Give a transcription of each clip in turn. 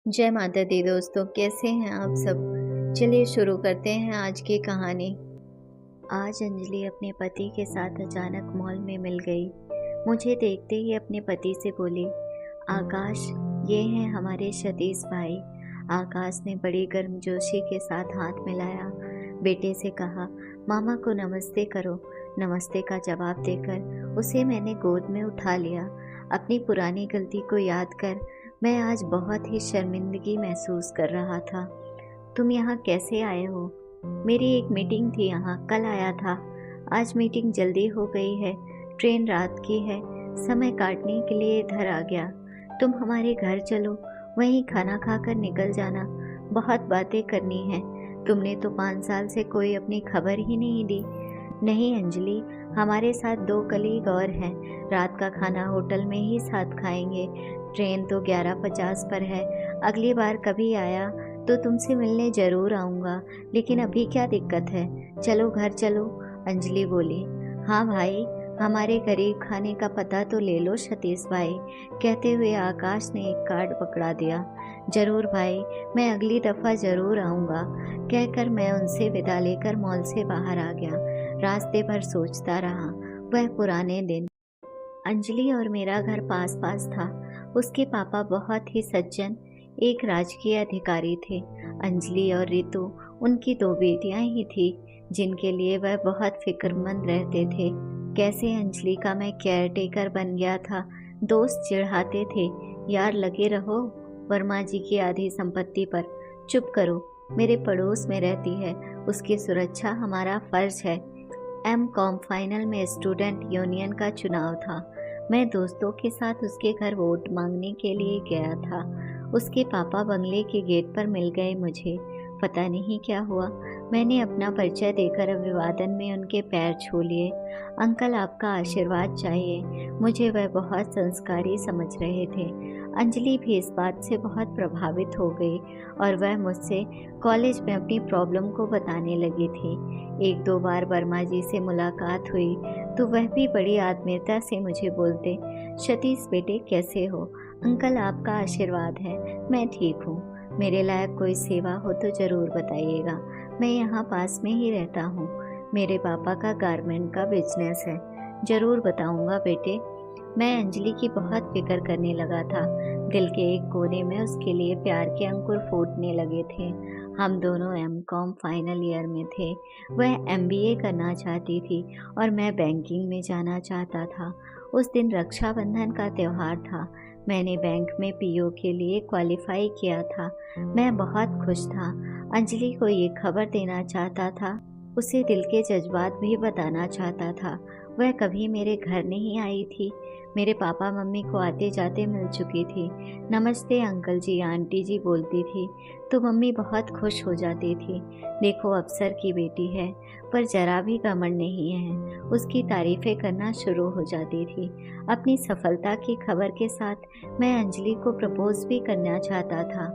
जय माता दी दोस्तों, कैसे हैं आप सब। चलिए शुरू करते हैं आज की कहानी। आज अंजलि अपने पति के साथ अचानक मॉल में मिल गई। मुझे देखते ही अपने पति से बोली, आकाश, ये हैं हमारे सतीश भाई। आकाश ने बड़ी गर्मजोशी के साथ हाथ मिलाया। बेटे से कहा, मामा को नमस्ते करो। नमस्ते का जवाब देकर उसे मैंने गोद में उठा लिया। अपनी पुरानी गलती को याद कर मैं आज बहुत ही शर्मिंदगी महसूस कर रहा था। तुम यहाँ कैसे आए हो? मेरी एक मीटिंग थी यहाँ, कल आया था। आज मीटिंग जल्दी हो गई है, ट्रेन रात की है। समय काटने के लिए इधर आ गया। तुम हमारे घर चलो, वहीं खाना खाकर निकल जाना। बहुत बातें करनी है। तुमने तो 5 साल से कोई अपनी खबर ही नहीं दी। नहीं अंजलि, हमारे साथ 2 कलीग और हैं। रात का खाना होटल में ही साथ खाएंगे। ट्रेन तो 11:50 पर है। अगली बार कभी आया तो तुमसे मिलने ज़रूर आऊँगा, लेकिन अभी क्या दिक्कत है? चलो घर चलो। अंजलि बोली, हाँ भाई, हमारे गरीब खाने का पता तो ले लो सतीश भाई। कहते हुए आकाश ने एक कार्ड पकड़ा दिया। ज़रूर भाई, मैं अगली दफ़ा ज़रूर आऊँगा, कहकर मैं उनसे विदा लेकर मॉल से बाहर आ गया। रास्ते भर सोचता रहा वह पुराने दिन। अंजलि और मेरा घर पास पास था। उसके पापा बहुत ही सज्जन एक राजकीय अधिकारी थे। अंजलि और रितु उनकी 2 बेटियां ही थी, जिनके लिए वह बहुत फिक्रमंद रहते थे। कैसे अंजलि का मैं केयर टेकर बन गया था। दोस्त चिढ़ाते थे, यार लगे रहो वर्मा जी की आधी संपत्ति पर। चुप करो, मेरे पड़ोस में रहती है, उसकी सुरक्षा हमारा फर्ज है। एम.कॉम फाइनल में स्टूडेंट यूनियन का चुनाव था। मैं दोस्तों के साथ उसके घर वोट मांगने के लिए गया था। उसके पापा बंगले के गेट पर मिल गए मुझे। पता नहीं क्या हुआ, मैंने अपना परिचय देकर अभिवादन में उनके पैर छू लिए। अंकल, आपका आशीर्वाद चाहिए। मुझे वह बहुत संस्कारी समझ रहे थे। अंजलि भी इस बात से बहुत प्रभावित हो गई और वह मुझसे कॉलेज में अपनी प्रॉब्लम को बताने लगी थी। 1-2 बार वर्मा जी से मुलाकात हुई तो वह भी बड़ी आत्मीयता से मुझे बोलते, सतीश बेटे कैसे हो? अंकल, आपका आशीर्वाद है, मैं ठीक हूँ। मेरे लायक कोई सेवा हो तो ज़रूर बताइएगा। मैं यहाँ पास में ही रहता हूँ। मेरे पापा का गारमेंट का बिजनेस है। ज़रूर बताऊँगा बेटे। मैं अंजलि की बहुत फिक्र करने लगा था। दिल के एक कोने में उसके लिए प्यार के अंकुर फूटने लगे थे। हम दोनों एम.कॉम फाइनल ईयर में थे। वह एमबीए करना चाहती थी और मैं बैंकिंग में जाना चाहता था। उस दिन रक्षाबंधन का त्यौहार था। मैंने बैंक में पीओ के लिए क्वालिफाई किया था। मैं बहुत खुश था। अंजलि को ये खबर देना चाहता था, उसे दिल के जज्बात भी बताना चाहता था। वह कभी मेरे घर नहीं आई थी। मेरे पापा मम्मी को आते जाते मिल चुकी थी। नमस्ते अंकल जी, आंटी जी बोलती थी तो मम्मी बहुत खुश हो जाती थी। देखो, अफसर की बेटी है, पर जरा भी घमंड नहीं है। उसकी तारीफें करना शुरू हो जाती थी। अपनी सफलता की खबर के साथ मैं अंजलि को प्रपोज भी करना चाहता था।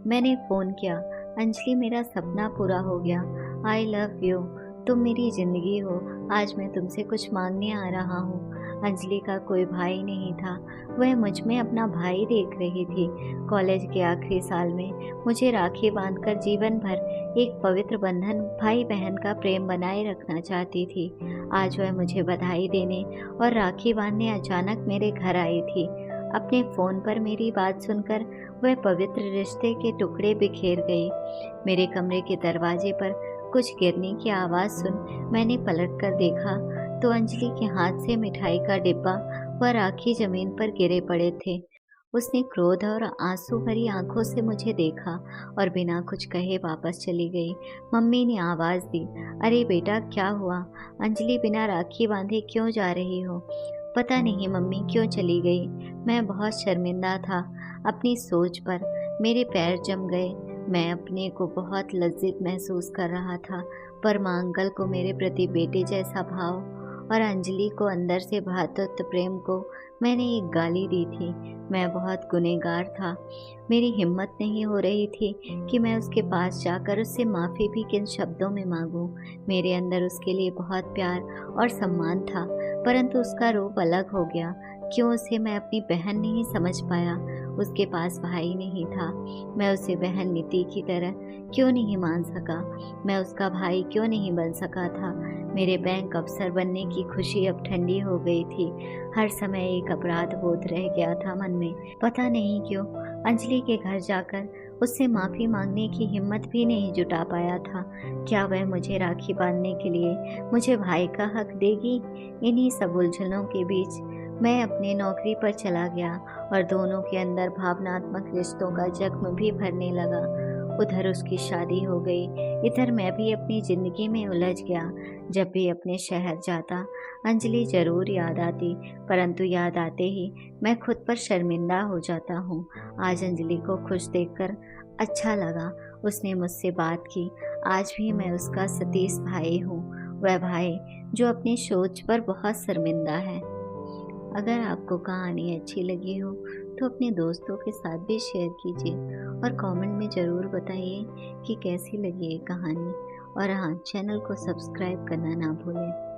मैंने फ़ोन किया, अंजलि मेरा सपना पूरा हो गया। आई लव यू, तुम मेरी ज़िंदगी हो। आज मैं तुमसे कुछ मांगने आ रहा हूँ। अंजलि का कोई भाई नहीं था। वह मुझ में अपना भाई देख रही थी। कॉलेज के आखिरी साल में मुझे राखी बांधकर जीवन भर एक पवित्र बंधन भाई बहन का प्रेम बनाए रखना चाहती थी। आज वह मुझे बधाई देने और राखी बांधने अचानक मेरे घर आई थी। अपने फ़ोन पर मेरी बात सुनकर वह पवित्र रिश्ते के टुकड़े बिखेर गई। मेरे कमरे के दरवाजे पर कुछ गिरने की आवाज़ सुन मैंने पलट कर देखा तो अंजलि के हाथ से मिठाई का डिब्बा व राखी जमीन पर गिरे पड़े थे। उसने क्रोध और आंसू भरी आंखों से मुझे देखा और बिना कुछ कहे वापस चली गई। मम्मी ने आवाज़ दी, अरे बेटा क्या हुआ? अंजलि बिना राखी बांधे क्यों जा रही हो? पता नहीं मम्मी क्यों चली गई। मैं बहुत शर्मिंदा था अपनी सोच पर। मेरे पैर जम गए। मैं अपने को बहुत लज्जित महसूस कर रहा था। पर माँ अंकल को मेरे प्रति बेटे जैसा भाव और अंजलि को अंदर से भातृत्व प्रेम को मैंने एक गाली दी थी। मैं बहुत गुनहगार था। मेरी हिम्मत नहीं हो रही थी कि मैं उसके पास जाकर उससे माफ़ी भी किन शब्दों में मांगूं। मेरे अंदर उसके लिए बहुत प्यार और सम्मान था, परंतु उसका रूप अलग हो गया। क्यों उसे मैं अपनी बहन नहीं समझ पाया? उसके पास भाई नहीं था। मैं उसे बहन नीति की तरह क्यों नहीं मान सका? मैं उसका भाई क्यों नहीं बन सका था? मेरे बैंक अफसर बनने की खुशी अब ठंडी हो गई थी। हर समय एक अपराध बोध रह गया था मन में। पता नहीं क्यों अंजलि के घर जाकर उससे माफ़ी मांगने की हिम्मत भी नहीं जुटा पाया था। क्या वह मुझे राखी बांधने के लिए मुझे भाई का हक देगी? इन्हीं सब उलझनों के बीच मैं अपने नौकरी पर चला गया और दोनों के अंदर भावनात्मक रिश्तों का जख्म भी भरने लगा। उधर उसकी शादी हो गई, इधर मैं भी अपनी ज़िंदगी में उलझ गया। जब भी अपने शहर जाता अंजलि ज़रूर याद आती, परंतु याद आते ही मैं खुद पर शर्मिंदा हो जाता हूँ। आज अंजलि को खुश देखकर अच्छा लगा। उसने मुझसे बात की। आज भी मैं उसका सतीश भाई हूँ, वह भाई जो अपनी सोच पर बहुत शर्मिंदा है। अगर आपको कहानी अच्छी लगी हो तो अपने दोस्तों के साथ भी शेयर कीजिए और कमेंट में ज़रूर बताइए कि कैसी लगी ये कहानी। और हाँ, चैनल को सब्सक्राइब करना ना भूलें।